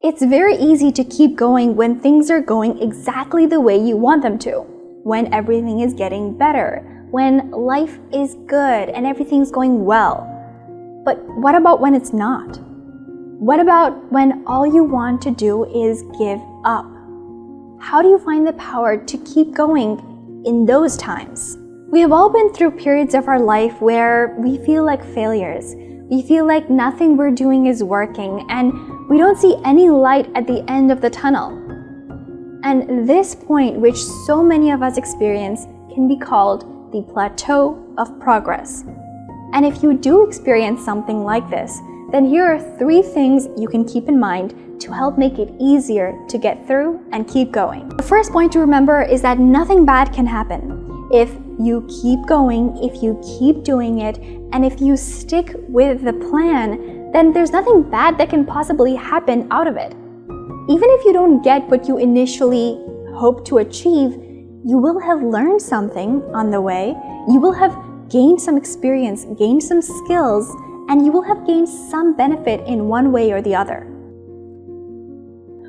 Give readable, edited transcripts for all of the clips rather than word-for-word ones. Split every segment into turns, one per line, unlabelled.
It's very easy to keep going when things are going exactly the way you want them to, when everything is getting better, when life is good and everything's going well. But what about when it's not? What about when all you want to do is give up? How do you find the power to keep going in those times? We have all been through periods of our life where we feel like failures. We feel like nothing we're doing is working and we don't see any light at the end of the tunnel. And this point, which so many of us experience, can be called the plateau of progress. And if you do experience something like this, then here are 3 things you can keep in mind to help make it easier to get through and keep going. The first point to remember is that nothing bad can happen. If you keep going, if you keep doing it, and if you stick with the plan, then there's nothing bad that can possibly happen out of it. Even if you don't get what you initially hoped to achieve, you will have learned something on the way, you will have gained some experience, gained some skills, and you will have gained some benefit in one way or the other.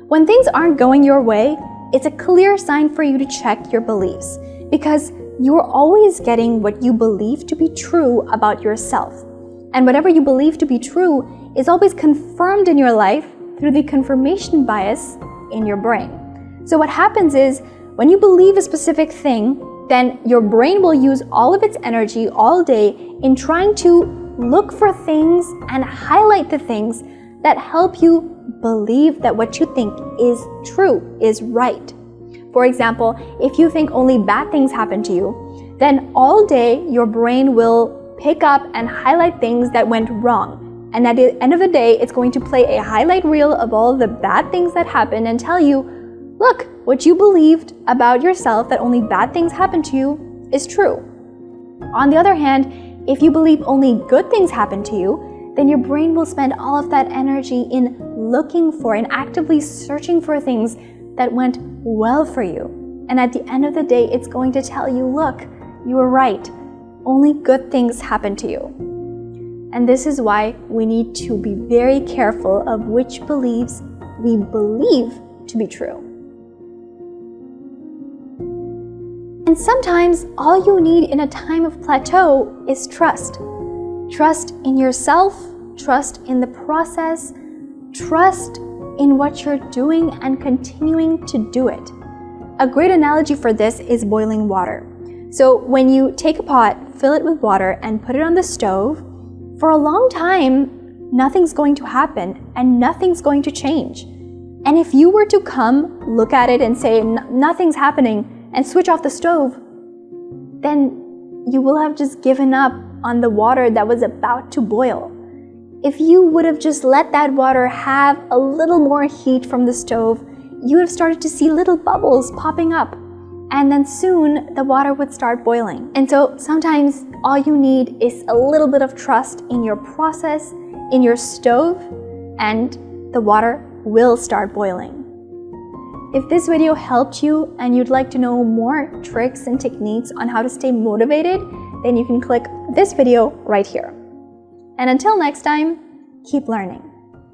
When things aren't going your way, it's a clear sign for you to check your beliefs, because you're always getting what you believe to be true about yourself. And whatever you believe to be true is always confirmed in your life through the confirmation bias in your brain. So what happens is, when you believe a specific thing, then your brain will use all of its energy all day in trying to look for things and highlight the things that help you believe that what you think is true, is right. For example, if you think only bad things happen to you, then all day your brain will pick up and highlight things that went wrong. And at the end of the day, it's going to play a highlight reel of all the bad things that happened and tell you, look, what you believed about yourself, that only bad things happen to you, is true. On the other hand, if you believe only good things happen to you, then your brain will spend all of that energy in looking for and actively searching for things that went well for you. And at the end of the day, it's going to tell you, look, you were right. Only good things happen to you. And this is why we need to be very careful of which beliefs we believe to be true. And sometimes all you need in a time of plateau is trust. Trust in yourself, trust in the process, trust in what you're doing and continuing to do it. A great analogy for this is boiling water. So when you take a pot, fill it with water, and put it on the stove, for a long time, nothing's going to happen and nothing's going to change. And if you were to come, look at it and say, nothing's happening, and switch off the stove, then you will have just given up on the water that was about to boil. If you would have just let that water have a little more heat from the stove, you would have started to see little bubbles popping up. And then soon the water would start boiling. And so sometimes all you need is a little bit of trust in your process, in your stove, and the water will start boiling. If this video helped you and you'd like to know more tricks and techniques on how to stay motivated, then you can click this video right here. And until next time, keep learning.